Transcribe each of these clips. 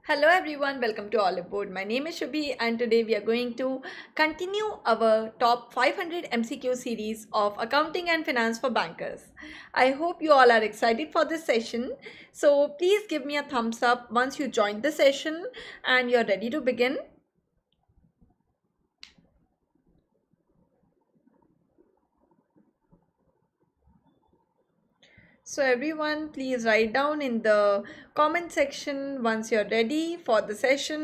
Hello everyone, welcome to Oliveboard. My name is Shubhi and today we are going to continue our top 500 MCQ series of accounting and finance for bankers. I hope you all are excited for this session. So please give me a thumbs up once you join the session and you're ready to begin. So everyone, please write down in the comment section once you're ready for the session.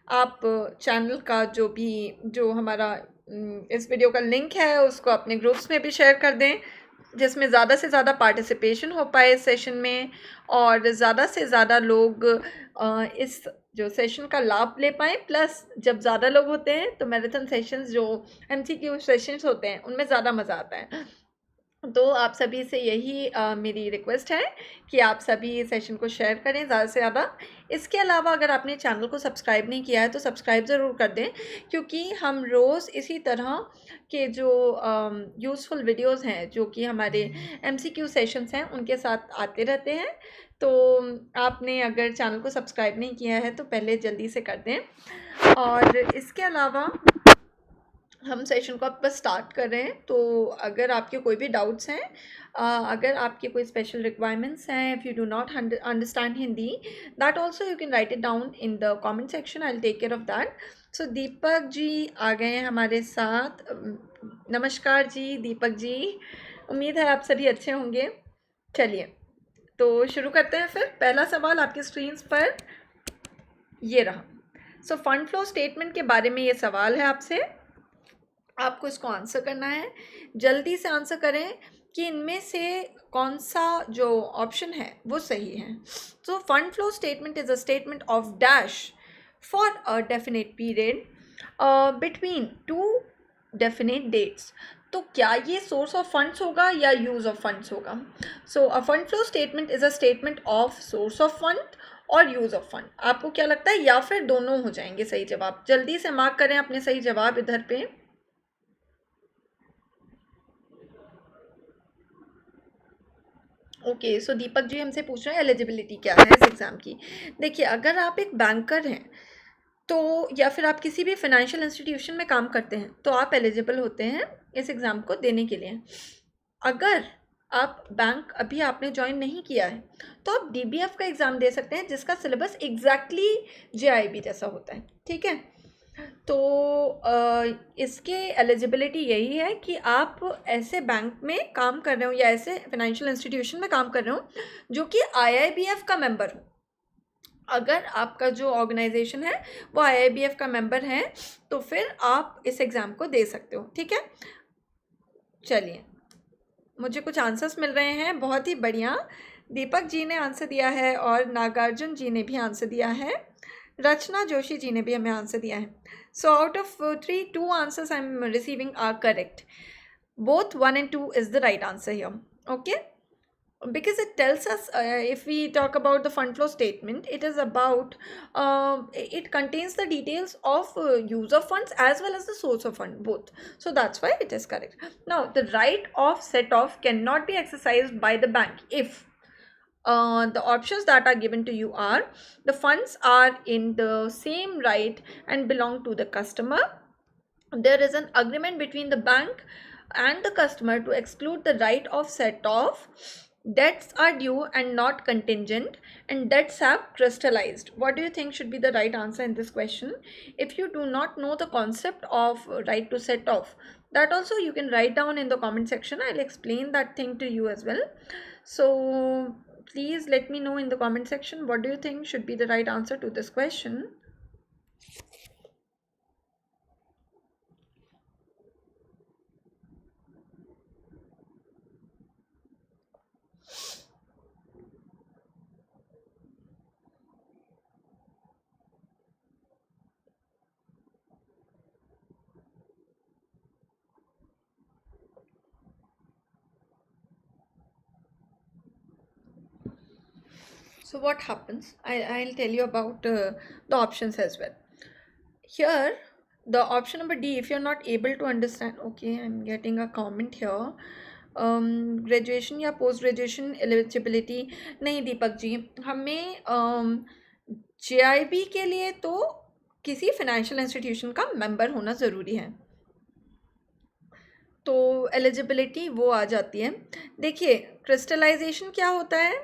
आप channel का जो हमारा इस video का link है उसको अपने groups में भी शेयर कर दें जिसमें ज़्यादा से ज़्यादा पार्टिसिपेशन हो पाए इस सेशन में और ज़्यादा से ज़्यादा लोग इस जो सेशन का लाभ ले पाएँ। प्लस जब ज़्यादा लोग होते हैं तो मैराथन सेशंस जो MCQ सेशंस होते हैं उनमें ज़्यादा मज़ा आता है। तो आप सभी से यही मेरी रिक्वेस्ट है कि आप सभी सेशन को शेयर करें ज़्यादा से ज़्यादा। इसके अलावा अगर आपने चैनल को सब्सक्राइब नहीं किया है तो सब्सक्राइब ज़रूर कर दें क्योंकि हम रोज़ इसी तरह के जो यूज़फुल वीडियोस हैं जो कि हमारे MCQ सेशंस हैं उनके साथ आते रहते हैं। तो आपने अगर चैनल को सब्सक्राइब नहीं किया है तो पहले जल्दी से कर दें। और इसके अलावा हम सेशन को अब बस स्टार्ट कर रहे हैं। तो अगर आपके कोई भी डाउट्स हैं, अगर आपके कोई स्पेशल रिक्वायरमेंट्स हैं, if you do not understand Hindi, that also you can write it down in the comment section. I will take care of that. So Deepak ji आ गए हैं हमारे साथ। नमस्कार जी दीपक जी, उम्मीद है आप सभी अच्छे होंगे। चलिए तो शुरू करते हैं फिर। पहला सवाल आपकी स्क्रीन पर ये रहा। सो फंड फ्लो स्टेटमेंट के बारे में ये सवाल है आपसे, आपको इसको आंसर करना है। जल्दी से आंसर करें कि इनमें से कौन सा जो ऑप्शन है वो सही है। So fund flow statement is a statement of dash for a definite period between two definite dates. तो क्या ये सोर्स ऑफ फंड्स होगा या यूज़ ऑफ फंड्स होगा? So a fund flow statement is a statement of source of fund और use of fund. आपको क्या लगता है, या फिर दोनों हो जाएंगे सही जवाब? जल्दी से मार्क करें अपने सही जवाब इधर पे। ओके सो दीपक जी हमसे पूछ रहे हैं एलिजिबिलिटी क्या है इस एग्ज़ाम की। देखिए, अगर आप एक बैंकर हैं तो या फिर आप किसी भी फाइनेंशियल इंस्टीट्यूशन में काम करते हैं तो आप एलिजिबल होते हैं इस एग्ज़ाम को देने के लिए। अगर आप बैंक अभी आपने ज्वाइन नहीं किया है तो आप DBF का एग्ज़ाम दे सकते हैं जिसका सिलेबस एग्जैक्टली JAIIB जैसा होता है, ठीक है। तो इसके एलिजिबिलिटी यही है कि आप ऐसे बैंक में काम कर रहे हो या ऐसे फाइनेंशियल इंस्टीट्यूशन में काम कर रहे हो जो कि IIBF का मेंबर हो। अगर आपका जो ऑर्गेनाइजेशन है वो IIBF का मेंबर है तो फिर आप इस एग्ज़ाम को दे सकते हो, ठीक है। चलिए, मुझे कुछ आंसर्स मिल रहे हैं, बहुत ही बढ़िया। दीपक जी ने आंसर दिया है और नागार्जुन जी ने भी आंसर दिया है, रचना जोशी जी ने भी हमें आंसर दिया है। So out of 3, 2 answers I am receiving are correct. Both 1 and 2 is the right answer here, okay, because it tells us if we talk about the fund flow statement, it is about it contains the details of use of funds as well as the source of fund both, so that's why it is correct. Now the right of set off cannot be exercised by the bank if the options that are given to you are the funds are in the same right and belong to the customer, there is an agreement between the bank and the customer to exclude the right of set off, debts are due and not contingent, and debts have crystallized. What do you think should be the right answer in this question? If you do not know the concept of right to set off, that also you can write down in the comment section. I'll explain that thing to you as well. So please let me know in the comment section what do you think should be the right answer to this question. So what happens? I'll tell you about the options as well. Here, the option number D, if you're not able to understand, okay, I'm getting a comment here. Graduation या post graduation eligibility नहीं दीपक जी, हमें JIB के लिए तो किसी financial institution का member होना ज़रूरी है, तो एलिजिबिलिटी वो आ जाती है। देखिए क्रिस्टलाइजेशन क्या होता है,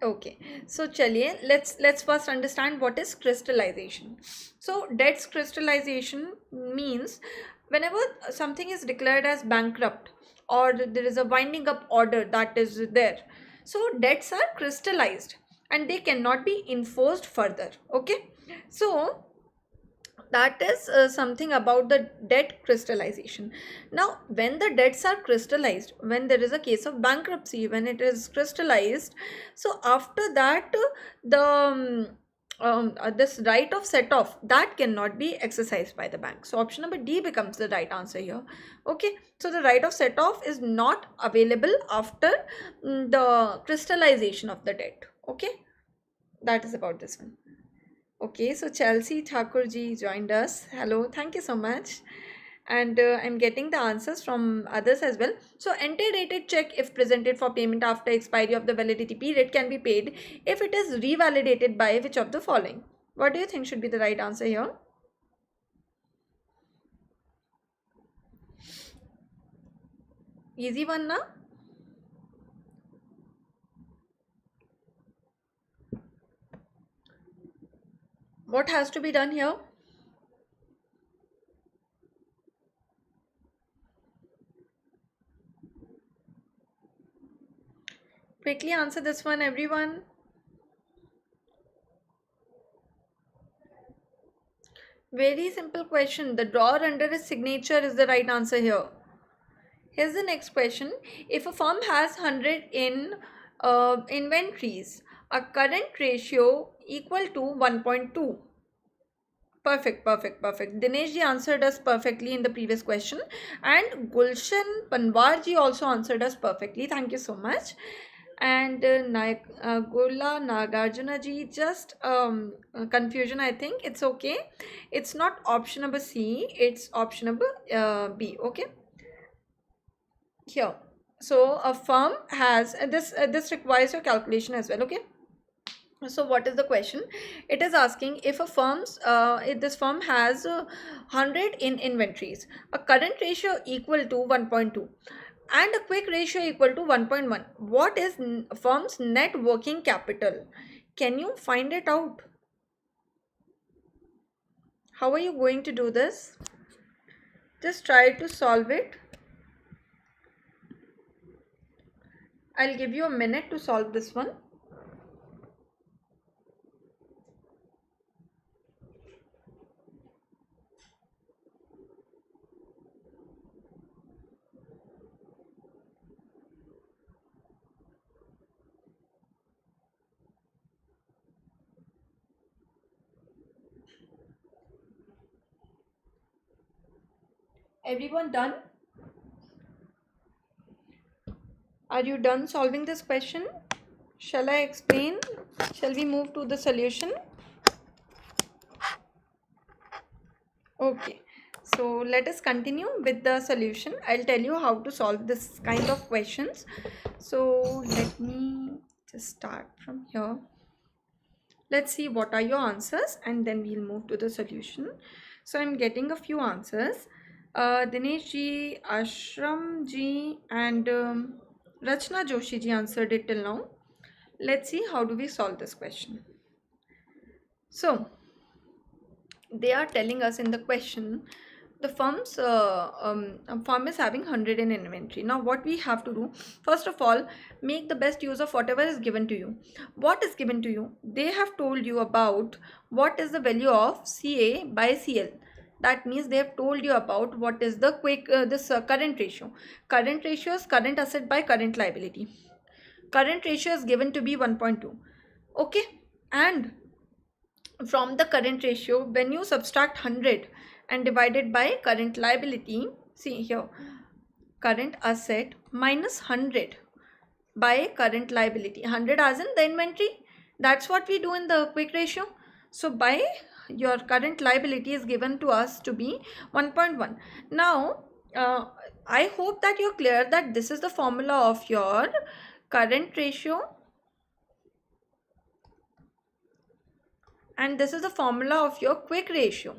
ओके सो चलिए let's first understand what is crystallisation. So debts crystallization means whenever something is declared as bankrupt or there is a winding up order that is there, so debts are crystallized and they cannot be enforced further. Okay, so that is something about the debt crystallization. Now when the debts are crystallized, when there is a case of bankruptcy, when it is crystallized, so after that this right of set off that cannot be exercised by the bank. So option number D becomes the right answer here. Okay, so the right of set off is not available after the crystallization of the debt. Okay, that is about this one. Okay, so Chelsea Thakur ji joined us. Hello, thank you so much. And I'm getting the answers from others as well. So ante-dated check, if presented for payment after expiry of the validity period, can be paid if it is revalidated by which of the following? What do you think should be the right answer here? Easy one, na? What has to be done here? Quickly answer this one, everyone. Very simple question. The drawer under his signature is the right answer here. Here's the next question. If a firm has 100 in inventories, a current ratio equal to 1.2. Perfect. Dinesh ji answered us perfectly in the previous question, and Gulshan Panwar ji also answered us perfectly. Thank you so much. And Gola Nagarjuna ji, just confusion, I think. It's okay. It's not option number C, it's option number B. Okay. Here, so a firm has this requires your calculation as well. Okay, so what is the question? It is asking if a if this firm has 100 in inventories, a current ratio equal to 1.2 and a quick ratio equal to 1.1, what is firm's net working capital? Can you find it out? How are you going to do this? Just try to solve it. I'll give you a minute to solve this one. Everyone done? Are you done solving this question? Shall I explain? Shall we move to the solution? Okay, so let us continue with the solution. I'll tell you how to solve this kind of questions. So let me just start from here. Let's see what are your answers and then we'll move to the solution. So I'm getting a few answers. Dinesh ji, Ashram ji and Rachna Joshi ji answered it till now. Let's see how do we solve this question. So they are telling us in the question the firm is having 100 in inventory. Now what we have to do, first of all, make the best use of whatever is given to you. What is given to you? They have told you about what is the value of CA by CL. That means they have told you about what is the current ratio. Current ratio is current asset by current liability. Current ratio is given to be 1.2. Okay, and from the current ratio, when you subtract 100 and divide it by current liability, see here, current asset minus 100 by current liability, 100 as in the inventory. That's what we do in the quick ratio. So by your current liability is given to us to be 1.1. Now I hope that you're clear that this is the formula of your current ratio and this is the formula of your quick ratio.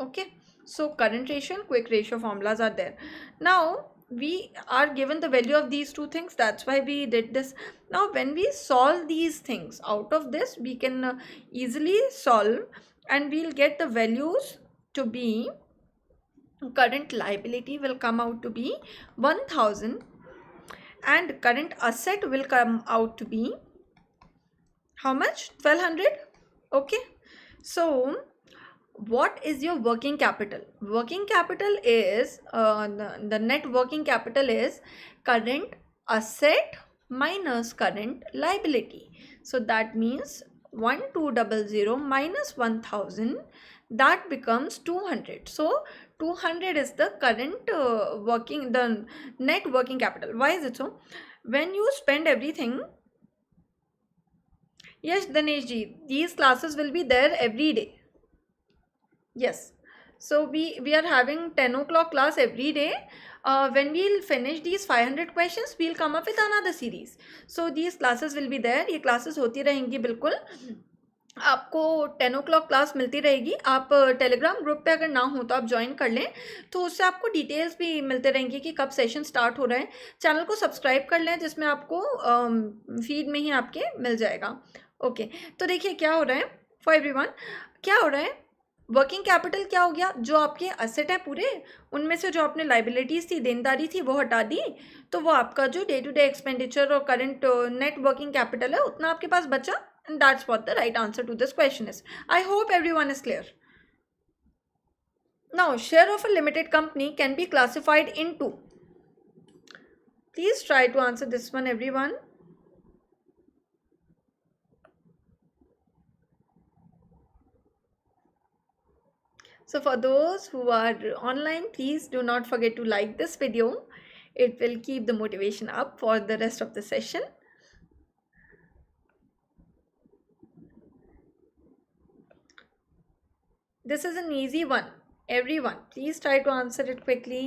Okay, so current ratio and quick ratio formulas are there. Now we are given the value of these two things, that's why we did this. Now when we solve these things, out of this we can easily solve, and we'll get the values to be, current liability will come out to be 1000, and current asset will come out to be how much? 1200. Okay, so what is your working capital? Working capital is the net working capital is current asset minus current liability. So that means 1200 minus 1000, that becomes 200. So 200 is the current the net working capital. Why is it so? When you spend everything, yes Dinesh ji, these classes will be there every day. Yes, so we are having 10 o'clock class every day. When we'll finish these 500 questions, we'll come up with another series. So these classes will be there. ये classes होती रहेंगी बिल्कुल. आपको 10 o'clock class मिलती रहेगी. आप Telegram group पे अगर ना हो तो आप ज्वाइन कर लें, तो उससे आपको डिटेल्स भी मिलते रहेंगी कि कब सेशन स्टार्ट हो रहा है. चैनल को सब्सक्राइब कर लें, जिसमें आपको फीड में ही आपके मिल जाएगा. ओके, तो देखिए क्या हो रहा है फॉर एवरीवन. क्या हो रहा है, वर्किंग कैपिटल क्या हो गया, जो आपके एसेट है पूरे, उनमें से जो आपने लाइबिलिटीज थी, देनदारी थी, वो हटा दी, तो वो आपका जो डे टू डे एक्सपेंडिचर और करंट नेट वर्किंग कैपिटल है, उतना आपके पास बचा. And that's what the right answer to this question is. I hope everyone is clear. Now share of a limited company can be classified into. Please try to answer this one everyone. So for those who are online, please do not forget to like this video. It will keep the motivation up for the rest of the session. This is an easy one. Everyone, please try to answer it quickly.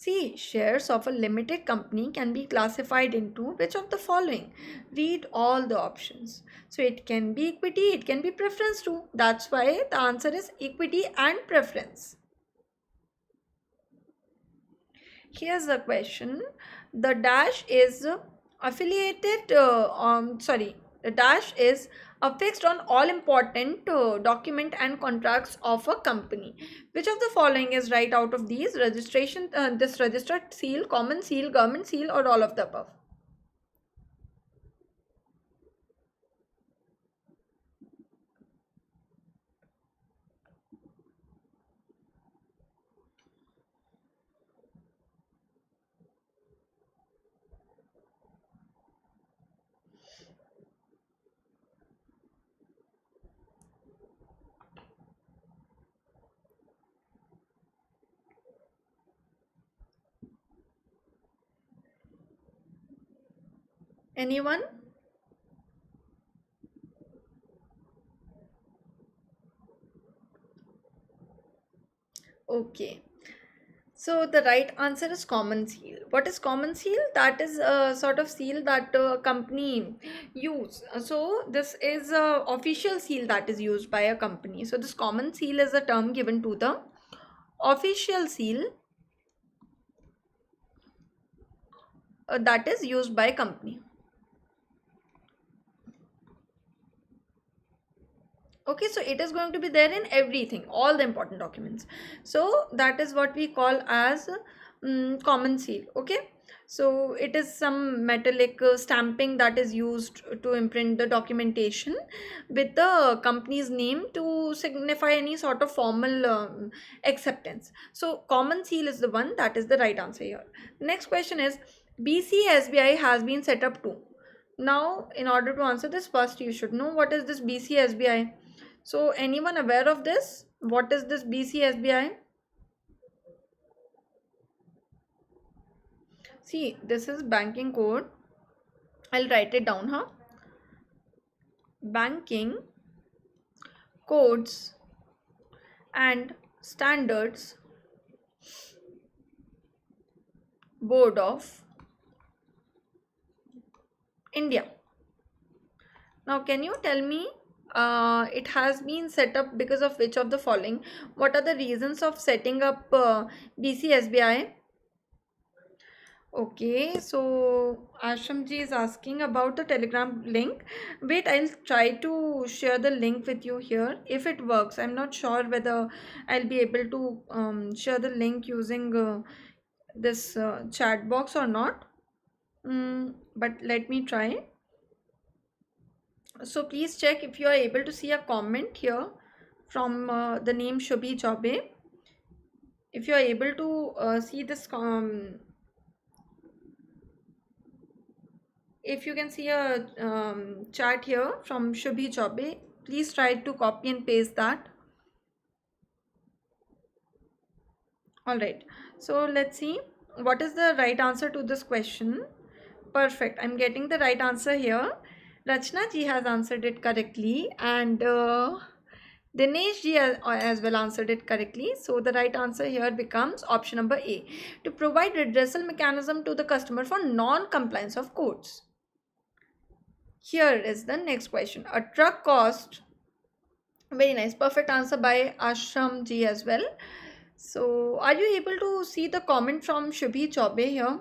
See, shares of a limited company can be classified into which of the following? Read all the options. So it can be equity, it can be preference too. That's why the answer is equity and preference. Here's the question. The dash is affiliated, the dash is affixed on all important document and contracts of a company. Which of the following is right out of these? Registration, this registered seal, common seal, government seal, or all of the above? Anyone? Okay, so the right answer is common seal. What is common seal? That is a sort of seal that a company use. So this is a official seal that is used by a company. So this common seal is a term given to the official seal that is used by company. Okay, so it is going to be there in everything, all the important documents. So that is what we call as common seal. Okay, so it is some metallic stamping that is used to imprint the documentation with the company's name to signify any sort of formal acceptance. So common seal is the one, that is the right answer here. Next question is, BCSBI has been set up too. Now in order to answer this, first you should know what is this BCSBI. So anyone aware of this? What is this BCSBI? See, this is banking code. I'll write it down, huh? Banking codes and standards Board of India. Now, can you tell me, it has been set up because of which of the following? What are the reasons of setting up BCSBI? Okay, so Ashram ji is asking about the Telegram link. Wait, I'll try to share the link with you here. If it works, I'm not sure whether I'll be able to share the link using this chat box or not. But let me try. So please check if you are able to see a comment here from the name Shubhi Chaube. If you are able to see this if you can see a chat here from Shubhi Chaube, please try to copy and paste that. All right, so let's see what is the right answer to this question. Perfect, I'm getting the right answer here. Rachna ji has answered it correctly, and Dinesh ji as well answered it correctly. So the right answer here becomes option number A, to provide redressal mechanism to the customer for non-compliance of codes. Here is the next question. A truck cost, very nice, perfect answer by Ashram ji as well. So are you able to see the comment from Shubhi Chaube here?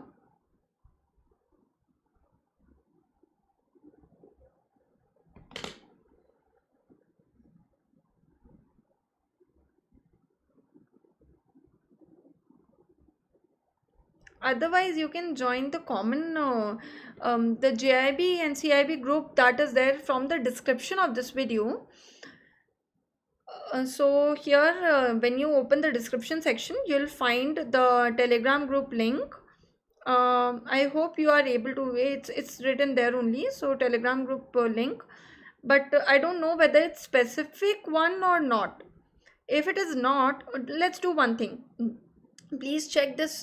Otherwise, you can join the common, the JAIIB and CAIIB group that is there from the description of this video. So here, when you open the description section, you'll find the Telegram group link. I hope you are able to, it's written there only, so Telegram group link. But I don't know whether it's specific one or not. If it is not, let's do one thing. Please check this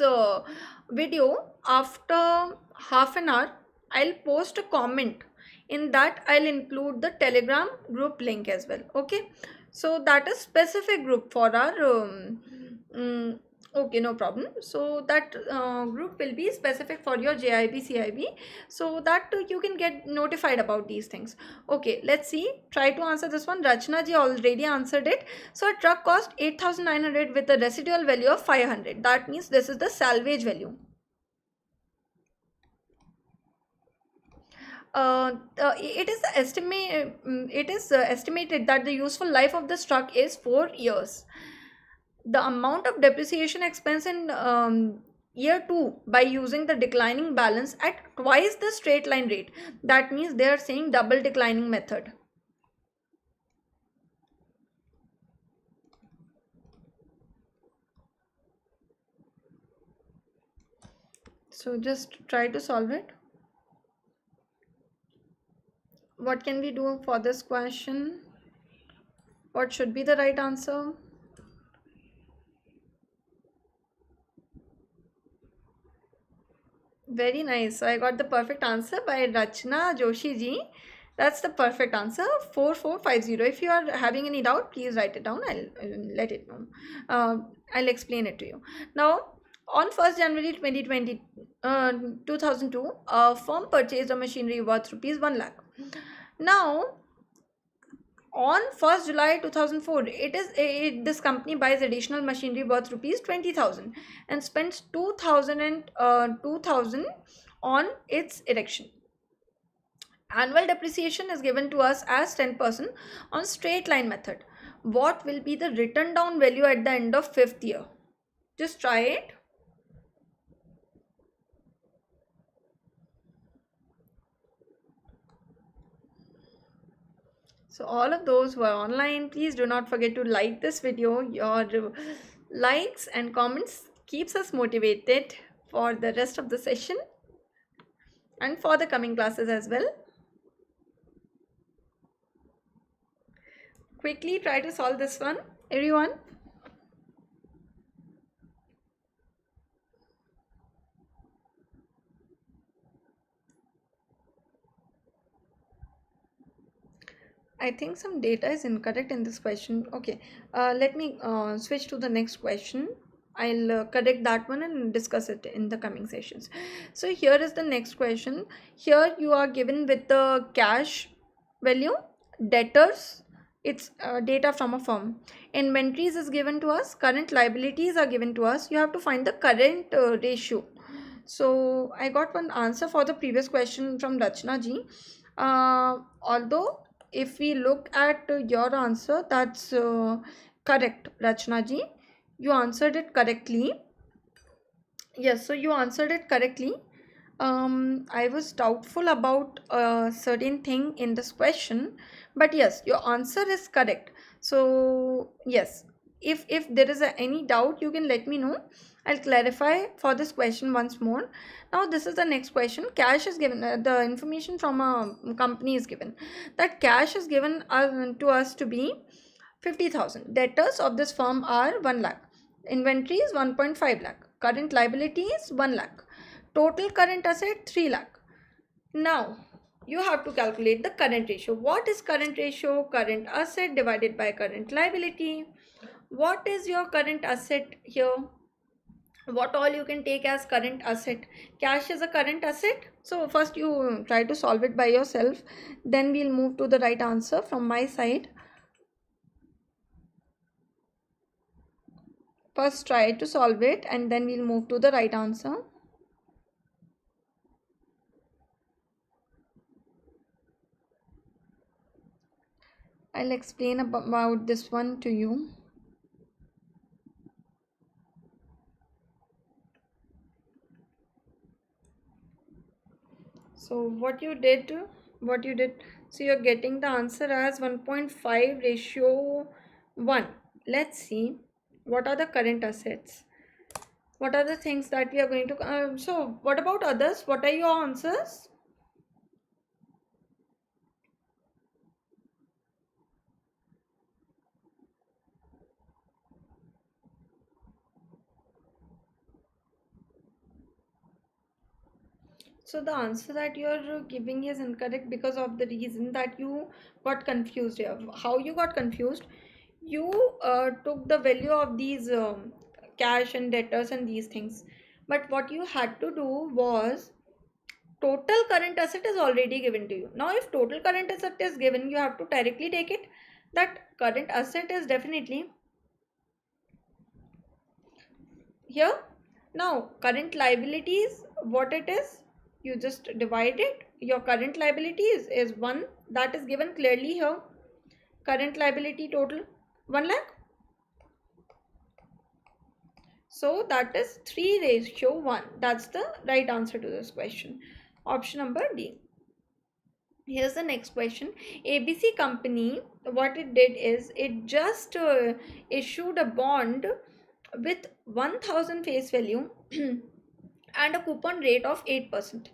video after half an hour. I'll post a comment. In that I'll include the Telegram group link as well. Okay, so that is specific group for our okay, no problem. So that group will be specific for your JIB CIB, so that you can get notified about these things. Okay, let's see, try to answer this one. Rachna ji already answered it. So a truck cost 8,900 with a residual value of 500. That means this is the salvage value. It is estimated that the useful life of this truck is 4 years. The amount of depreciation expense in year 2 by using the declining balance at twice the straight line rate. That means they are saying double declining method. So just try to solve it. What can we do for this question? What should be the right answer? Very nice. So I got the perfect answer by Rachna Joshi ji. That's the perfect answer, 4450. If you are having any doubt, please write it down. I'll let it know. I'll explain it to you. Now, on 1st January 2002, a firm purchased a machinery worth rupees 1 lakh. Now, on 1st July 2004, this company buys additional machinery worth rupees 20,000 and spends 2,000 on its erection. Annual depreciation is given to us as 10% on straight line method. What will be the written down value at the end of 5th year? Just try it. So all of those who are online, please do not forget to like this video. Your likes and comments keeps us motivated for the rest of the session and for the coming classes as well. Quickly try to solve this one, everyone. I think some data is incorrect in this question. Okay, let me switch to the next question. I'll correct that one and discuss it in the coming sessions. So here is the next question. Here you are given with the cash value. Debtors, it's data from a firm. Inventories is given to us. Current liabilities are given to us. You have to find the current ratio. So I got one answer for the previous question from Rachna ji. Although if we look at your answer, that's correct, Rachna ji. You answered it correctly. Yes, so you answered it correctly. I was doubtful about a certain thing in this question, but yes, your answer is correct. So yes, if there is any doubt, you can let me know. I'll clarify for this question once more. Now this is the next question. Cash is given. The information from a company is given. That cash is given to us to be 50,000. Debtors of this firm are 1 lakh. Inventory is 1.5 lakh. Current liability is 1 lakh. Total current asset 3 lakh. Now you have to calculate the current ratio. What is current ratio? Current asset divided by current liability. What is your current asset here? What all you can take as current asset? Cash is a current asset. So first you try to solve it by yourself. Then we'll move to the right answer from my side. First try to solve it and then we'll move to the right answer. I'll explain about this one to you. So what you did, so you're getting the answer as 1.5 ratio 1. Let's see what are the current assets. What are the things that we are going to, so what about others? What are your answers? So the answer that you're giving is incorrect because of the reason that you got confused here. How you got confused? You took the value of these cash and debtors and these things. But what you had to do was total current asset is already given to you. Now if total current asset is given, you have to directly take it. That current asset is definitely here. Now current liabilities, what it is, you just divide it. Your current liabilities is 1, that is given clearly here. Current liability total 1 lakh. So that is 3 ratio 1. That's the right answer to this question. Option number D. Here's the next question. ABC company, what it did is it just issued a bond with 1000 face value and a coupon rate of 8%.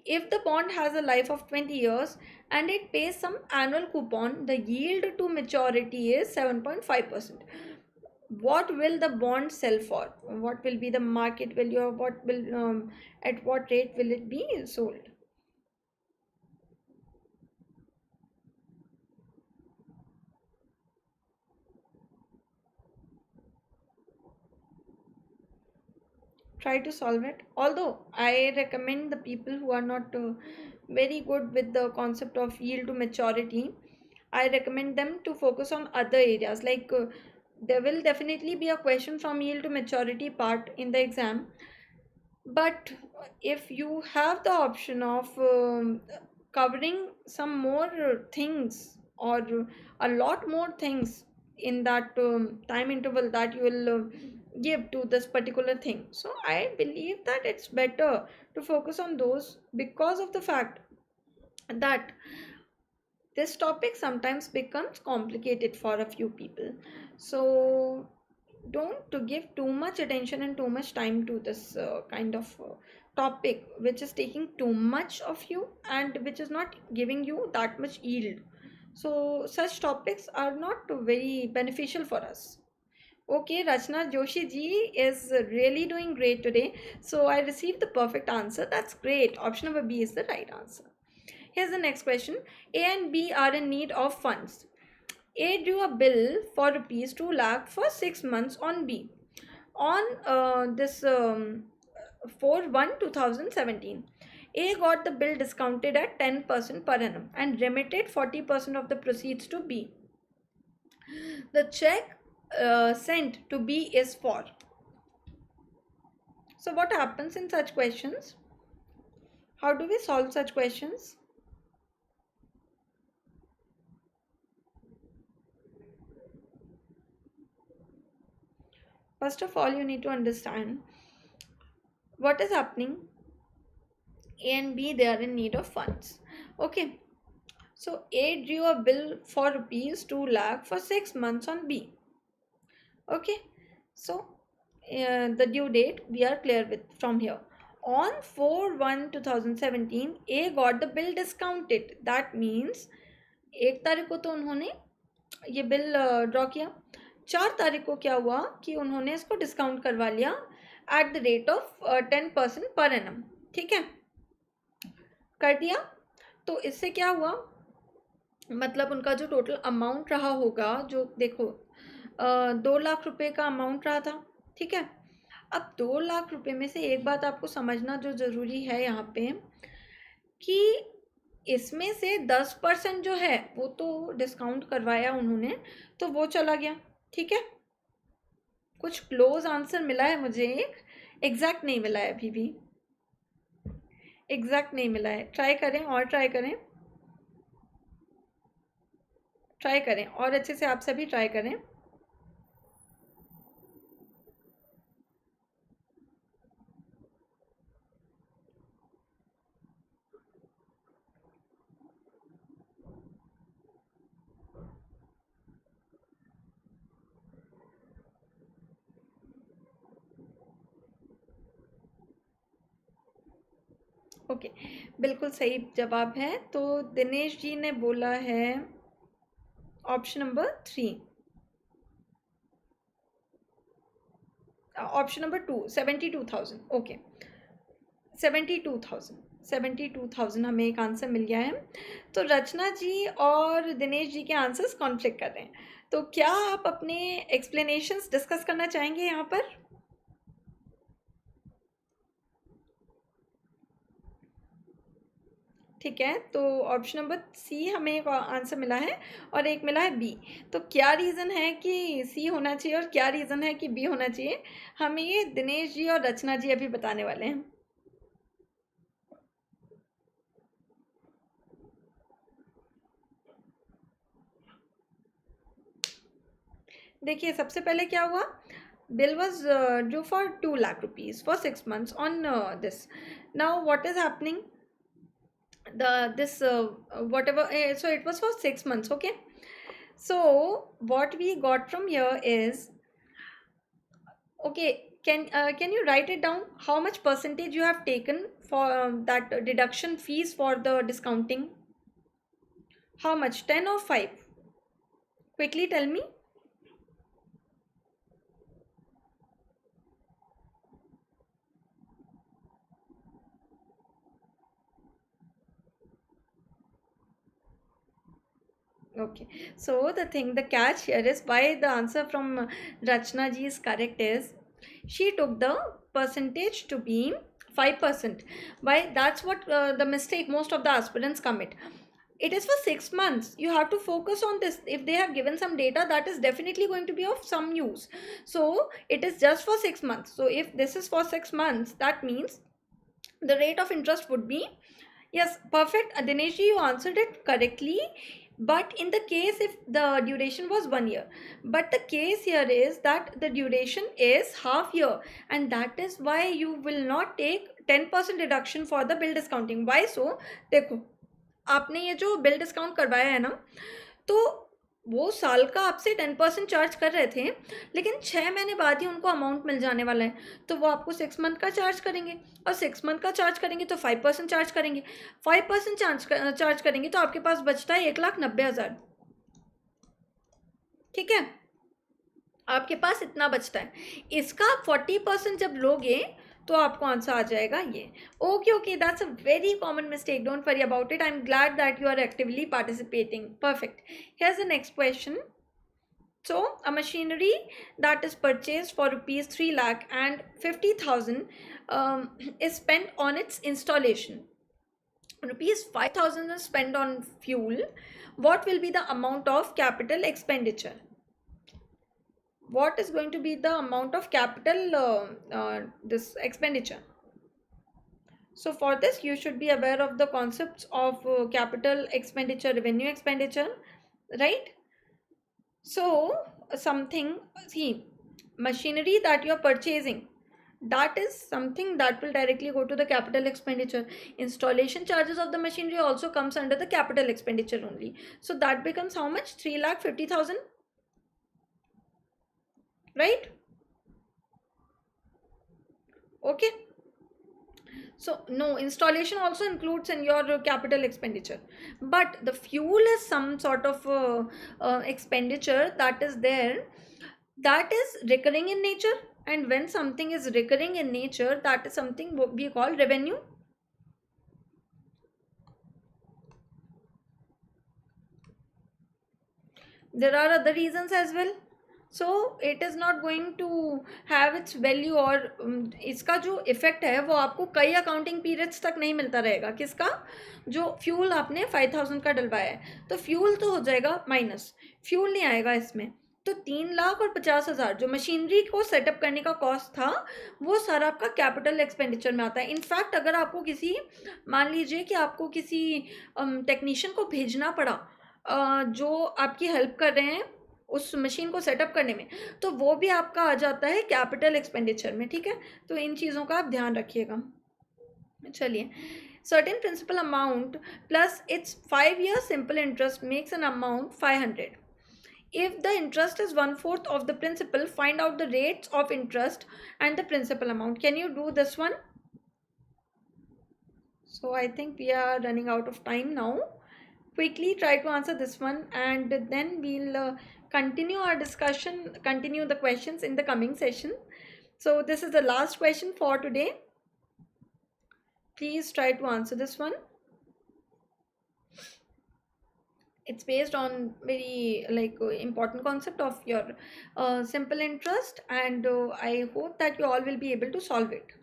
If the bond has a life of 20 years and it pays some annual coupon, the yield to maturity is 7.5%. What will the bond sell for? What will be the market value, or what will at what rate will it be sold? Try to solve it. Although I recommend the people who are not very good with the concept of yield to maturity, I recommend them to focus on other areas. Like there will definitely be a question from yield to maturity part in the exam, but if you have the option of covering some more things, or a lot more things in that time interval that you will give to this particular thing, so I believe that it's better to focus on those, because of the fact that this topic sometimes becomes complicated for a few people. So don't to give too much attention and too much time to this kind of topic which is taking too much of you and which is not giving you that much yield. So such topics are not very beneficial for us. Okay, Rachna Joshi ji is really doing great today. So I received the perfect answer. That's great. Option number B is the right answer. Here's the next question. A and B are in need of funds. A drew a bill for rupees 2 lakh for 6 months on B on this 4/1/2017. A got the bill discounted at 10% per annum and remitted 40% of the proceeds to B. The check sent to B is for. So what happens in such questions? How do we solve such questions? First of all, you need to understand what is happening. A and B, they are in need of funds. Okay. So A drew a bill for rupees 2 lakh for 6 months on B. Okay. So the due date we are clear with from here. On 4/1/2017, A got the bill discounted. That means 1 तारीख को तो उन्होंने ये bill draw किया. 4 तारीख को क्या हुआ कि उन्होंने इसको डिस्काउंट करवा लिया at the rate of 10% per annum. ठीक है, कर दिया. तो इससे क्या हुआ, मतलब उनका जो टोटल अमाउंट रहा होगा, जो देखो 2 लाख रुपए का अमाउंट रहा था. ठीक है, अब 2 लाख रुपए में से एक बात आपको समझना जो ज़रूरी है यहाँ पे, कि इसमें से 10% जो है वो तो डिस्काउंट करवाया उन्होंने, तो वो चला गया. ठीक है, कुछ क्लोज आंसर मिला है मुझे, एक एग्जैक्ट नहीं मिला है, अभी भी एग्जैक्ट नहीं मिला है. ट्राई करें और ट्राई करें, ट्राई करें और अच्छे से आप सभी ट्राई करें. ओके, बिल्कुल सही जवाब है. तो दिनेश जी ने बोला है option number 3, option number 2, 72,000. Okay, 72,000 हमें एक आंसर मिल गया है. तो रचना जी और दिनेश जी के आंसर्स कॉन्फ्लिक्ट कर रहे हैं. तो क्या आप अपने एक्सप्लेनेशंस डिस्कस करना चाहेंगे यहाँ पर? ठीक है, तो ऑप्शन नंबर सी हमें एक आंसर मिला है और एक मिला है बी. तो क्या रीज़न है कि सी होना चाहिए और क्या रीज़न है कि बी होना चाहिए, हमें ये दिनेश जी और रचना जी अभी बताने वाले हैं. देखिए, सबसे पहले क्या हुआ, bill was due for 2 lakh rupees for 6 months on this. Now what is happening, whatever, so it was for 6 months. Okay, so what we got from here is, okay, can you write it down, how much percentage you have taken for that deduction fees for the discounting? How much, 10 or 5? Quickly tell me. Okay, so the catch here is why the answer from Rachna ji is correct is she took the percentage to be 5%. Why? That's what the mistake most of the aspirants commit. It is for 6 months. You have to focus on this. If they have given some data, that is definitely going to be of some use. So it is just for 6 months. So if this is for 6 months, that means the rate of interest would be, yes, perfect. Dinesh ji, you answered it correctly. But in the case if the duration was 1 year, but the case here is that the duration is half year, and that is why you will not take 10% deduction for the bill discounting. Why so? देखो, आपने ये जो bill discount करवाया है ना, तो वो साल का आपसे 10% चार्ज कर रहे थे, लेकिन 6 महीने बाद ही उनको अमाउंट मिल जाने वाला है, तो वो आपको 6 मंथ का चार्ज करेंगे, और 6 मंथ का चार्ज करेंगे तो 5% चार्ज करेंगे. 5% चार्ज करेंगे तो आपके पास बचता है 1,90,000. ठीक है, आपके पास इतना बचता है. इसका 40% जब लोगे तो आपको आंसर आ जाएगा ये. Okay, that's a very common mistake, don't worry about it. I am glad that you are actively participating. Perfect. Here's the next question. So a machinery that is purchased for rupees 3 lakh and 50,000 is spent on its installation. rupees 5,000 is spent on fuel, what will be the amount of capital expenditure? What is going to be the amount of capital this expenditure? So for this you should be aware of the concepts of capital expenditure, revenue expenditure, right? So something, see, machinery that you are purchasing, that is something that will directly go to the capital expenditure. Installation charges of the machinery also comes under the capital expenditure only. So that becomes how much? 3,50,000, right? Okay. So no, installation also includes in your capital expenditure, but the fuel is some sort of expenditure that is there, that is recurring in nature. And when something is recurring in nature, that is something we call revenue. There are other reasons as well. So it is not going to have its value, और इसका जो effect है वो आपको कई accounting periods तक नहीं मिलता रहेगा. किसका? जो फ्यूल आपने 5,000 का डलवाया है, तो फ्यूल तो हो जाएगा माइनस, फ्यूल नहीं आएगा इसमें. तो 3,50,000 जो मशीनरी को सेटअप करने का कॉस्ट था, वो सारा आपका कैपिटल एक्सपेंडिचर में आता है. इनफैक्ट अगर आपको किसी, मान लीजिए कि आपको किसी टेक्नीशियन को भेजना पड़ा जो आपकी हेल्प कर रहे हैं उस मशीन को सेटअप करने में, तो वो भी आपका आ जाता है कैपिटल एक्सपेंडिचर में. ठीक है, तो इन चीज़ों का आप ध्यान रखिएगा. चलिए, certain principal amount plus its 5 year simple interest makes an amount 500. If the interest is 1/4 of the principal, find out the rates of interest and the principal amount. Can you do this one? So I think we are running out of time now. Quickly try to answer this one, and then we'll continue our discussion, continue the questions in the coming session. So this is the last question for today. Please try to answer this one. It's based on very important concept of your simple interest, and I hope that you all will be able to solve it.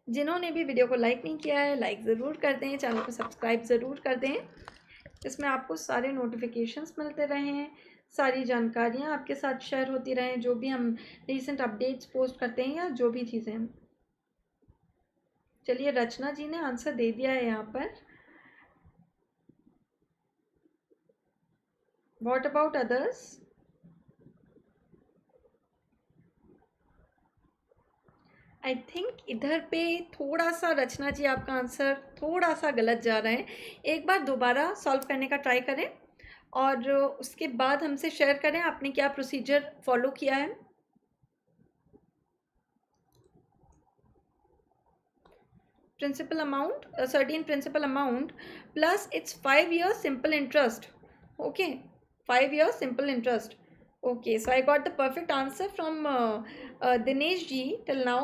जिन्होंने भी video को like नहीं किया है, like ज़रूर कर दें, channel को सब्सक्राइब ज़रूर कर दें. इसमें आपको सारे नोटिफिकेशंस मिलते रहें, सारी जानकारियाँ आपके साथ शेयर होती रहें, जो भी हम रीसेंट अपडेट्स पोस्ट करते हैं या जो भी चीज़ें हैं. चलिए, रचना जी ने आंसर दे दिया है यहाँ पर. What about others? I think इधर पे थोड़ा सा रचना जी आपका आंसर थोड़ा सा गलत जा रहा है. एक बार दोबारा सॉल्व करने का ट्राई करें और उसके बाद हमसे शेयर करें आपने क्या प्रोसीजर फॉलो किया है. Principal amount, certain principal amount plus its 5 year simple interest. Okay, 5 year simple interest. Okay, so I got the perfect answer from Dinesh ji till now.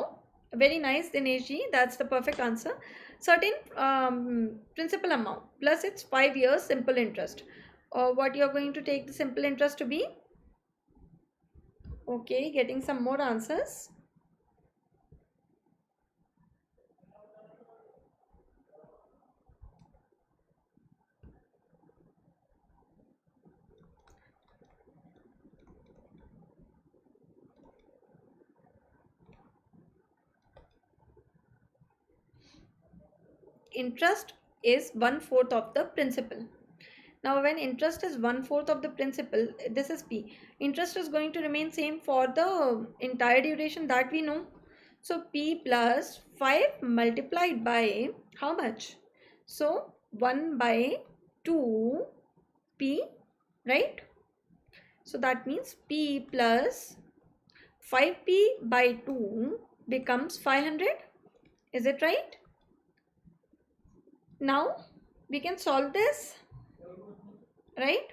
Very nice, Dinesh ji. That's the perfect answer. Certain principal amount plus its 5 years simple interest. What you are going to take the simple interest to be? Okay, getting some more answers. Interest is 1/4 of the principal. Now when interest is 1/4 of the principal, this is P. Interest is going to remain same for the entire duration that we know. So P plus 5 multiplied by how much? So 1/2 P, right? So that means P plus 5P by 2 becomes 500. Is it right? Now we can solve this, right?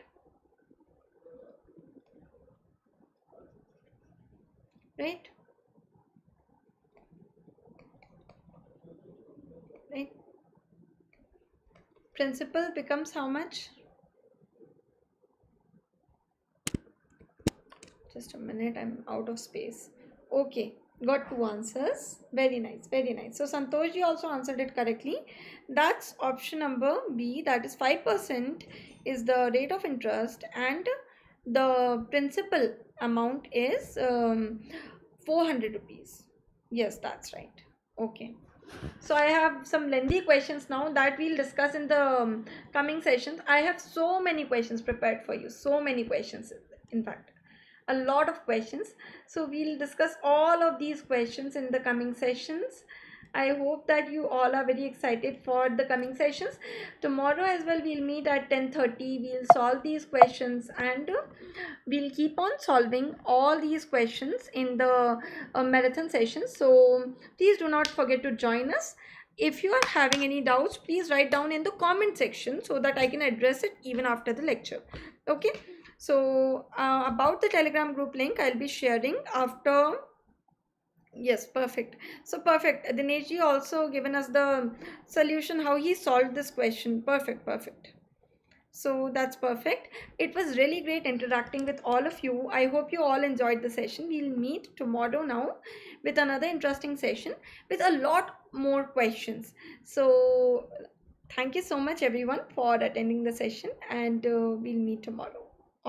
Right? Right? Principal becomes how much? Just a minute, I'm out of space. Okay, Got two answers. Very nice, very nice. So Santosh ji also answered it correctly. That's option number B. That is 5% is the rate of interest, and the principal amount is 400 rupees. Yes, that's right. Okay. So I have some lengthy questions now that we'll discuss in the coming sessions. I have so many questions prepared for you. So many questions, in fact. A lot of questions. So we'll discuss all of these questions in the coming sessions. I hope that you all are very excited for the coming sessions. Tomorrow as well we'll meet at 10:30. We'll solve these questions, and we'll keep on solving all these questions in the marathon sessions. So please do not forget to join us. If you are having any doubts, please write down in the comment section so that I can address it even after the lecture. Okay. So about the Telegram group link, I'll be sharing after. Yes, perfect. So perfect. Dinesh ji also given us the solution how he solved this question. Perfect, perfect. So that's perfect. It was really great interacting with all of you. I hope you all enjoyed the session. We'll meet tomorrow now with another interesting session with a lot more questions. So thank you so much everyone for attending the session, and we'll meet tomorrow.